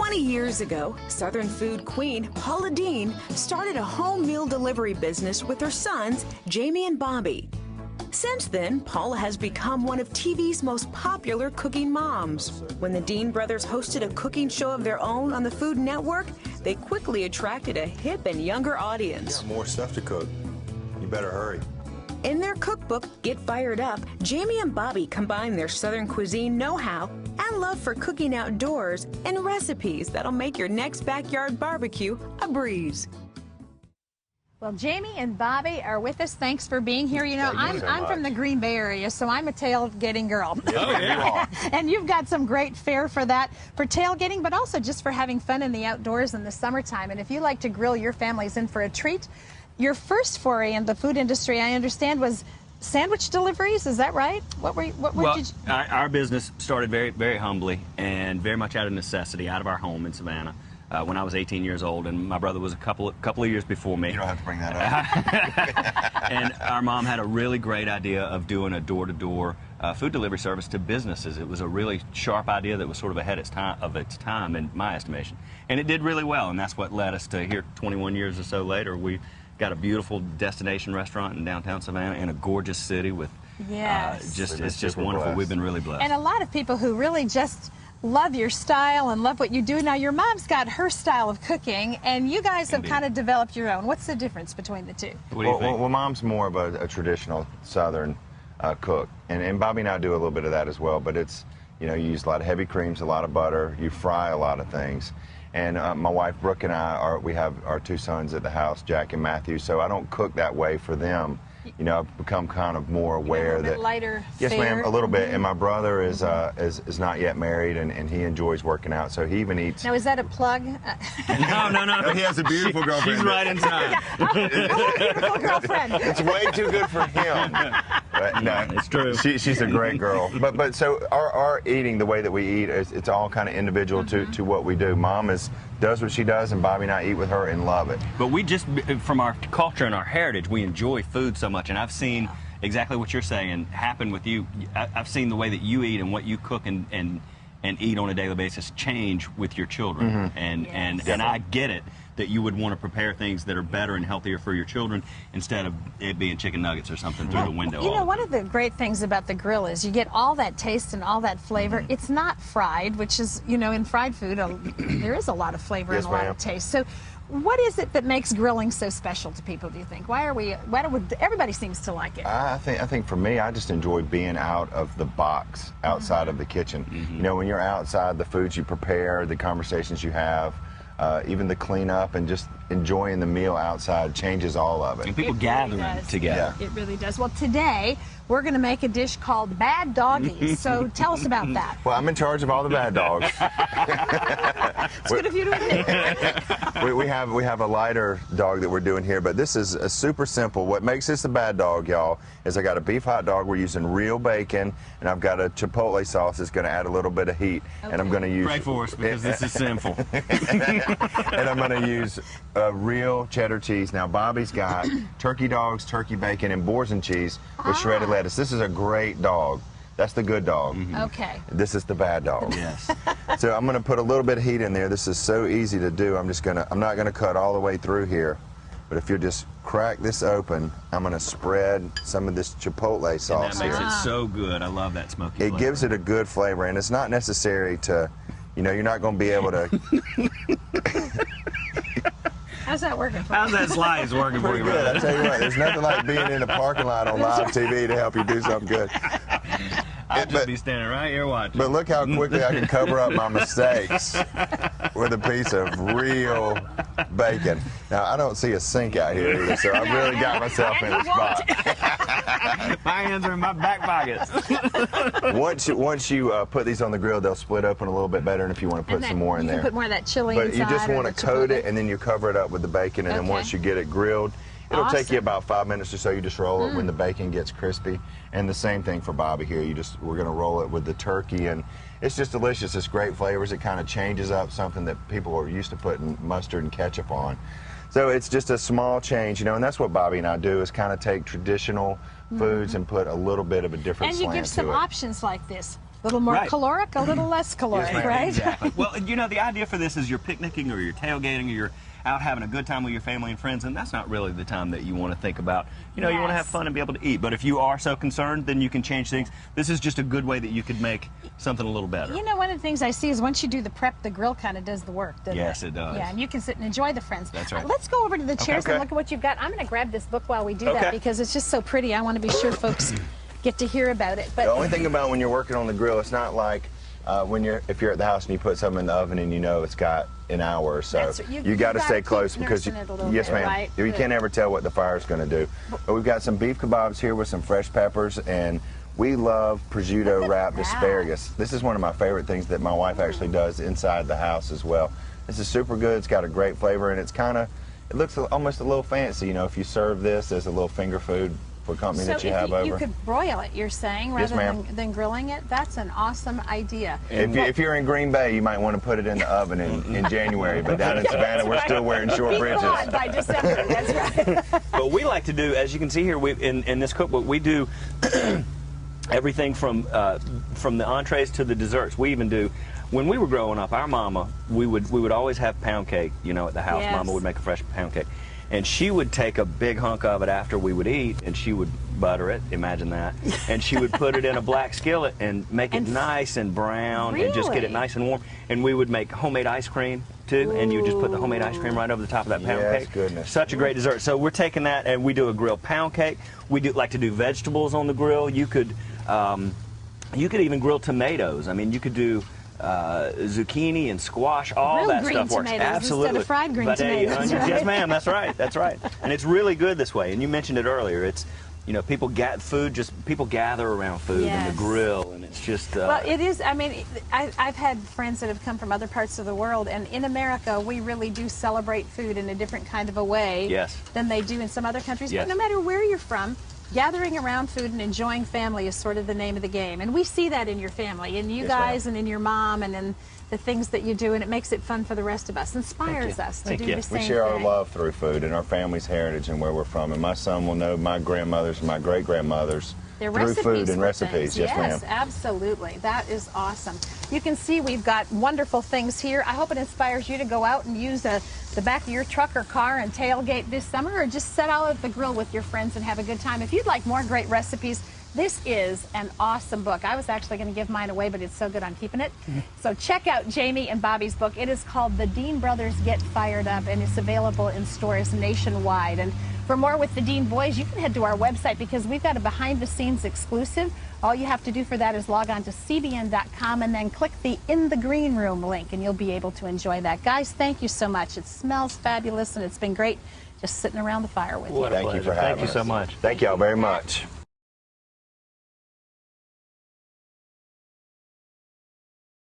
20 years ago, Southern food queen Paula Deen started a home meal delivery business with her sons, Jamie and Bobby. Since then, Paula has become one of TV's most popular cooking moms. When the Deen brothers hosted a cooking show of their own on the Food Network, they quickly attracted a hip and younger audience. You got more stuff to cook. You better hurry. In their cookbook, Get Fired Up, Jamie and Bobby combine their Southern cuisine know-how and love for cooking outdoors and recipes that'll make your next backyard barbecue a breeze. Well, Jamie and Bobby are with us. Thanks for being here. You know, I'm from the Green Bay area, so I'm a tailgating girl. Oh, yeah. And you've got some great fare for that, for tailgating, but also just for having fun in the outdoors in the summertime. And if you like to grill your families in for a treat, your first foray in the food industry, I understand, was sandwich deliveries. Is that right? Our business started very, very humbly and very much out of necessity, out of our home in Savannah. When I was 18 years old, and my brother was a couple of years before me. You don't have to bring that up. And our mom had a really great idea of doing a door-to-door food delivery service to businesses. It was a really sharp idea that was sort of ahead of its time, in my estimation. And it did really well, and that's what led us to here 21 years or so later. We got a beautiful destination restaurant in downtown Savannah in a gorgeous city with yes. It's just wonderful. We've been really blessed. And a lot of people who really just love your style and love what you do. Now, your mom's got her style of cooking, and you guys have kind of developed your own. What's the difference between the two? What do you think? Well, Mom's more of a traditional Southern cook, and Bobby and I do a little bit of that as well, but it's, you know, you use a lot of heavy creams, a lot of butter, you fry a lot of things. And my wife, Brooke, and I, we have our two sons at the house, Jack and Matthew, so I don't cook that way for them. You know, I've become kind of more aware that lighter yes, ma'am, a little bit. And my brother is not yet married, and he enjoys working out, so he even eats. Now, is that a plug? No. He has a beautiful girlfriend. She's right in time. A beautiful girlfriend. It's way too good for him. But, no, it's true. She's a great girl. But so our eating, the way that we eat, it's all kind of individual to what we do. Mom does what she does, and Bobby and I eat with her and love it. But we just, from our culture and our heritage, we enjoy food so much, and I've seen exactly what you're saying happen with you. I've seen the way that you eat and what you cook and eat on a daily basis change with your children, and I get it that you would want to prepare things that are better and healthier for your children instead of it being chicken nuggets or something through the window. You know, one of the great things about the grill is you get all that taste and all that flavor. It's not fried, which is, you know, in fried food, there is a lot of flavor and a lot of taste. So what is it that makes grilling so special to people, do you think? Why do everybody seems to like it? I think for me, I just enjoy being out of the box, outside of the kitchen. You know, when you're outside, the foods you prepare, the conversations you have, even the cleanup and just enjoying the meal outside changes all of it. And people gathering together. It really does. Well, today we're going to make a dish called Bad Doggies. So tell us about that. Well, I'm in charge of all the bad dogs. It's good of you to admit. we have a lighter dog that we're doing here, but this is a super simple. What makes this a bad dog, y'all, is I got a beef hot dog. We're using real bacon, and I've got a chipotle sauce that's going to add a little bit of heat. Okay. And I'm going to use. Pray for us, because this is sinful. And I'm going to use real cheddar cheese. Now, Bobby's got turkey dogs, turkey bacon, and Boursin cheese with shredded lettuce. This is a great dog. That's the good dog. Okay. This is the bad dog. Yes. So I'm going to put a little bit of heat in there. This is so easy to do. I'm not going to cut all the way through here. But if you just crack this open, I'm going to spread some of this chipotle sauce And that here. makes it so good. I love that smoky flavor. It gives it a good flavor, and it's not necessary to, you know, you're not going to be able to. How's that working for you? How's that slice working for Pretty you, good. brother? I tell you what, there's nothing like being in a parking lot on live TV to help you do something good. I'll just be standing right here watching. But look how quickly I can cover up my mistakes with a piece of real bacon. Now, I don't see a sink out here either, so I've really got myself in a spot. My hands are in my back pockets. Once you put these on the grill, they'll split open a little bit better, and if you want to put some more in there. You can put more of that chili But inside. you just want to coat it, chipotle. and then you cover it up with the bacon, and then once you get it grilled, it'll take you about 5 minutes or so. You just roll it when the bacon gets crispy. And the same thing for Bobby here. We're going to roll it with the turkey, and it's just delicious. It's great flavors. It kind of changes up something that people are used to putting mustard and ketchup on. So it's just a small change, you know, and that's what Bobby and I do, is kind of take traditional foods and put a little bit of a different slant to it. And you give some options like this. A little more caloric, a little less caloric, right? Exactly. Well, you know, the idea for this is you're picnicking or you're tailgating or you're out having a good time with your family and friends, and that's not really the time that you want to think about. You know, you want to have fun and be able to eat. But if you are so concerned, then you can change things. This is just a good way that you could make something a little better. You know, one of the things I see is once you do the prep, the grill kind of does the work, doesn't it? Yes, it does. Yeah, and you can sit and enjoy the friends. That's right. Let's go over to the chairs and look at what you've got. I'm going to grab this book while we do that because it's just so pretty. I want to be sure folks get to hear about it. But the only thing about when you're working on the grill, it's not like if you're at the house and you put something in the oven and you know it's got an hour or so. You got to stay close because yes, ma'am. Right? You can't ever tell what the fire's going to do. But we've got some beef kebabs here with some fresh peppers, and we love prosciutto wrapped asparagus. This is one of my favorite things that my wife actually does inside the house as well. This is super good. It's got a great flavor, and it looks almost a little fancy, you know, if you serve this as a little finger food for company that you have over. You could broil it, you're saying, rather than grilling it? That's an awesome idea. If you're in Green Bay, you might want to put it in the oven in January, but down in Savannah, we're still wearing short bridges. By December, that's right. But we like to do, as you can see here, in this cookbook, we do everything from the entrees to the desserts. We even do, when we were growing up, our mama, we would always have pound cake, you know, at the house. Mama would make a fresh pound cake. And she would take a big hunk of it after we would eat, and she would butter it, imagine that, and she would put it in a black skillet and make it nice and brown and just get it nice and warm. And we would make homemade ice cream, too, and you would just put the homemade ice cream right over the top of that pound cake. Goodness. Such a great dessert. So we're taking that, and we do a grilled pound cake. We like to do vegetables on the grill. You could even grill tomatoes. I mean, you could do zucchini and squash, all that stuff works. Absolutely. Instead of fried green tomatoes. Right? Yes, ma'am. That's right. That's right. And it's really good this way. And you mentioned it earlier. It's, you know, people gather around food and the grill, and it's just. Well, it is. I mean, I've had friends that have come from other parts of the world, and in America, we really do celebrate food in a different kind of a way than they do in some other countries. But no matter where you're from, gathering around food and enjoying family is sort of the name of the game. And we see that in your family, in you guys, and in your mom, and in the things that you do, and it makes it fun for the rest of us. Inspires us to do the same thing. We share our love through food and our family's heritage and where we're from. And my son will know my grandmothers and my great-grandmothers through food and recipes. Yes, ma'am. Absolutely. That is awesome. You can see we've got wonderful things here. I hope it inspires you to go out and use the back of your truck or car and tailgate this summer, or just set out at the grill with your friends and have a good time. If you'd like more great recipes, this is an awesome book. I was actually going to give mine away, but it's so good I'm keeping it. So check out Jamie and Bobby's book. It is called The Deen Brothers Get Fired Up, and it's available in stores nationwide. And for more with the Deen boys, you can head to our website because we've got a behind-the-scenes exclusive. All you have to do for that is log on to cbn.com and then click the In the Green Room link, and you'll be able to enjoy that. Guys, thank you so much. It smells fabulous, and it's been great just sitting around the fire with you. Thank you for having us. Thank you so much. Thank y'all very much.